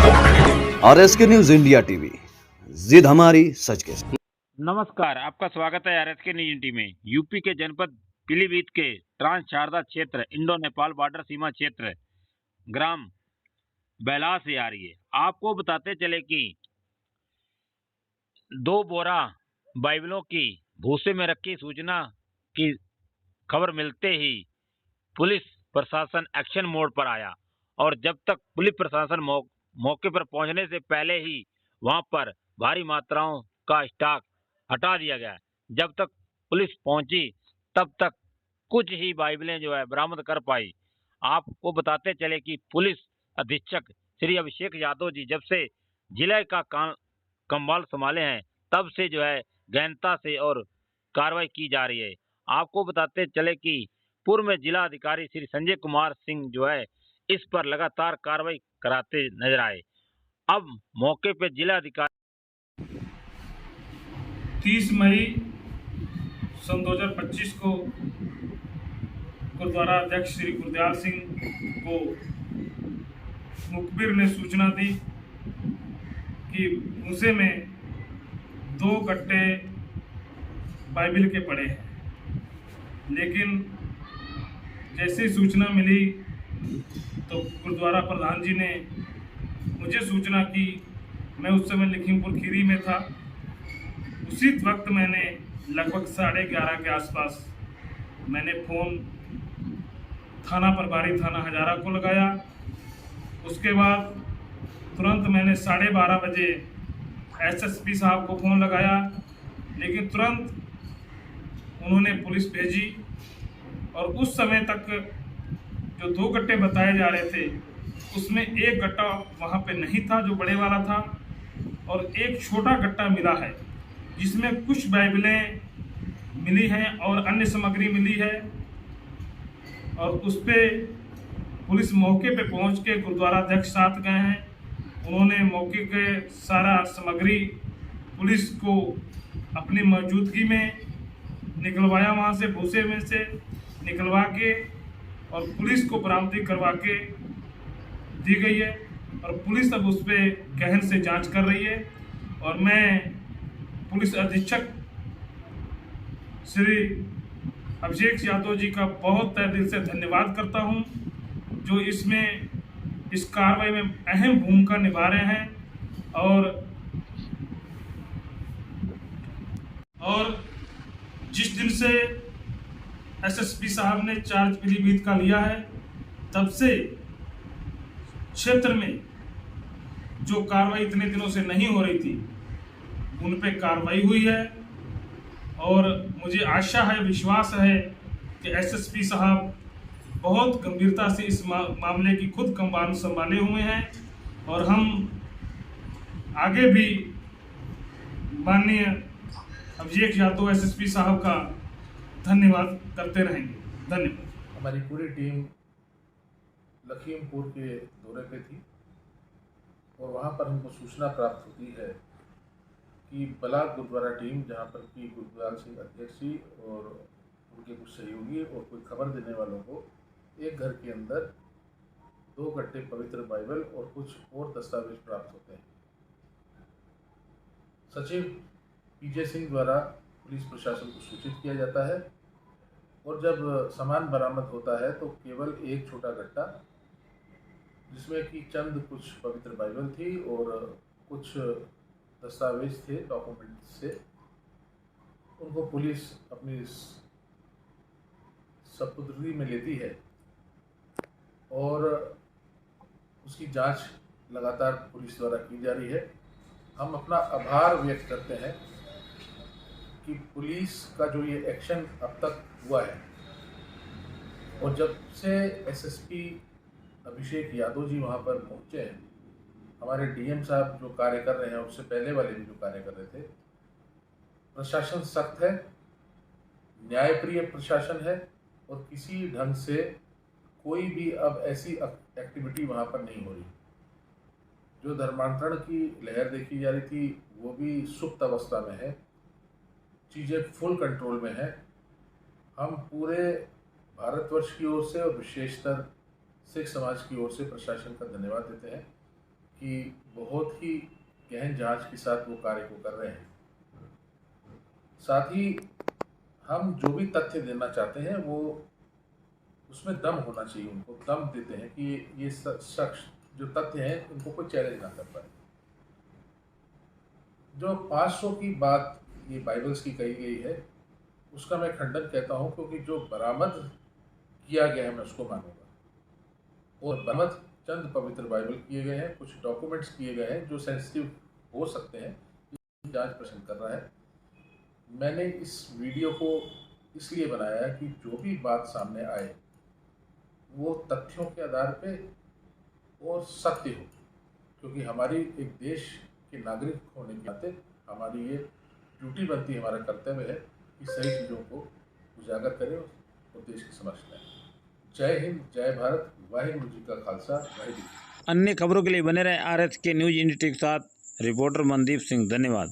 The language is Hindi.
RSK न्यूज इंडिया टीवी, जिद हमारी सच के साथ। नमस्कार, आपका स्वागत है आरएसके न्यूज इंडिया में। यूपी के जनपद पीलीभीत के ट्रांस शारदा क्षेत्र इंडो नेपाल बॉर्डर सीमा क्षेत्र ग्राम बैला से आ रही है। आपको बताते चले कि 2 बोरा बाइबलों की भूसे में रखी सूचना की खबर मिलते ही पुलिस प्रशासन एक्शन मोड पर आया और जब तक पुलिस प्रशासन मौके पर पहुंचने से पहले ही वहां पर भारी मात्राओं का स्टॉक हटा दिया गया। जब तक पुलिस पहुंची तब तक कुछ ही बाइबलें जो है बरामद कर पाई। आपको बताते चले कि पुलिस अधीक्षक श्री अभिषेक यादव जी जब से जिले का कमाल संभाले हैं तब से जो है गहनता से और कार्रवाई की जा रही है। आपको बताते चले कि पूर्व में जिला अधिकारी श्री संजय कुमार सिंह जो है इस पर लगातार कार्रवाई कराते नजर आए। अब मौके पे जिला अधिकारी 30 मई सन 2025 को गुरुद्वारा अध्यक्ष श्री गुरदयाल सिंह को मुखबिर ने सूचना दी कि भूसे में 2 गट्टे बाइबिल के पड़े हैं। लेकिन जैसे ही सूचना मिली तो गुरुद्वारा प्रधान जी ने मुझे सूचना की। मैं उस समय लखीमपुर खीरी में था। उसी वक्त मैंने लगभग 11:30 के आसपास मैंने फ़ोन थाना प्रभारी थाना हजारा को लगाया। उसके बाद तुरंत मैंने 12:30 बजे एसएसपी साहब को फ़ोन लगाया, लेकिन तुरंत उन्होंने पुलिस भेजी और उस समय तक जो 2 गट्टे बताए जा रहे थे उसमें एक गट्टा वहाँ पे नहीं था जो बड़े वाला था, और एक छोटा गट्टा मिला है जिसमें कुछ बाइबलें मिली हैं और अन्य सामग्री मिली है। और उस पर पुलिस मौके पे पहुंच के गुरुद्वारा अध्यक्ष साथ गए हैं। उन्होंने मौके के सारा सामग्री पुलिस को अपनी मौजूदगी में निकलवाया, वहाँ से भूसे में से निकलवा के और पुलिस को बरामदी करवा के दी गई है। और पुलिस अब उस पर गहन से जांच कर रही है। और मैं पुलिस अधीक्षक श्री अभिषेक यादव जी का बहुत तहे दिल से धन्यवाद करता हूं, जो इसमें इस कार्रवाई में अहम भूमिका निभा रहे हैं। और जिस दिन से एसएसपी साहब ने चार्ज पीलीभीत का लिया है तब से क्षेत्र में जो कार्रवाई इतने दिनों से नहीं हो रही थी उन पे कार्रवाई हुई है। और मुझे आशा है, विश्वास है कि एसएसपी साहब बहुत गंभीरता से इस मामले की खुद कमान संभाले हुए हैं। और हम आगे भी माननीय अभिषेक यादव एसएसपी साहब का धन्यवाद करते रहेंगे। धन्यवाद। हमारी पूरी टीम लखीमपुर के दौरे पे थी और वहाँ पर हमको सूचना प्राप्त होती है कि बला गुरुद्वारा टीम, जहाँ पर कि गुरदयाल सिंह अध्यक्ष जी और उनके कुछ सहयोगी और कोई खबर देने वालों को एक घर के अंदर 2 गट्टे पवित्र बाइबल और कुछ और दस्तावेज प्राप्त होते हैं। सचिव पीजे सिंह द्वारा पुलिस प्रशासन को सूचित किया जाता है और जब सामान बरामद होता है तो केवल एक छोटा गट्टा, जिसमें कि चंद कुछ पवित्र बाइबल थी और कुछ दस्तावेज थे डॉक्यूमेंट से, उनको पुलिस अपनी सपुर्दगी में लेती है और उसकी जांच लगातार पुलिस द्वारा की जा रही है। हम अपना आभार व्यक्त करते हैं कि पुलिस का जो ये एक्शन अब तक हुआ है, और जब से एसएसपी अभिषेक यादव जी वहाँ पर पहुँचे हैं, हमारे डीएम साहब जो कार्य कर रहे हैं, उससे पहले वाले भी जो कार्य कर रहे थे, प्रशासन सख्त है, न्यायप्रिय प्रशासन है और किसी ढंग से कोई भी अब ऐसी एक्टिविटी वहाँ पर नहीं हो रही। जो धर्मांतरण की लहर देखी जा रही थी वो भी सुप्त अवस्था में है, चीज़ें फुल कंट्रोल में है। हम पूरे भारतवर्ष की ओर से और विशेषतर सिख समाज की ओर से प्रशासन का धन्यवाद देते हैं कि बहुत ही गहन जांच के साथ वो कार्य को कर रहे हैं। साथ ही हम जो भी तथ्य देना चाहते हैं वो उसमें दम होना चाहिए, उनको दम देते हैं कि ये शख्स जो तथ्य हैं उनको कोई चैलेंज ना कर पाए। जो 500 की बात ये बाइबल्स की कही गई है उसका मैं खंडन कहता हूँ, क्योंकि जो बरामद किया गया है मैं उसको मानूंगा। और बरामद चंद पवित्र बाइबल किए गए हैं, कुछ डॉक्यूमेंट्स किए गए हैं जो सेंसिटिव हो सकते हैं, जांच प्रश्न कर रहा है। मैंने इस वीडियो को इसलिए बनाया है कि जो भी बात सामने आए वो तथ्यों के आधार पे और सत्य हो, क्योंकि हमारी एक देश के नागरिक होने के नाते हमारी ये ड्यूटी बनती है, हमारा कर्तव्य है कि सही चीज़ों को उजागर करें और देश की समझ लाएं। जय हिंद, जय भारत, वाहिगुरु जी का खालसा, वाहिगुरु। अन्य खबरों के लिए बने रहे RSK न्यूज इंडिया के साथ। रिपोर्टर मनदीप सिंह, धन्यवाद।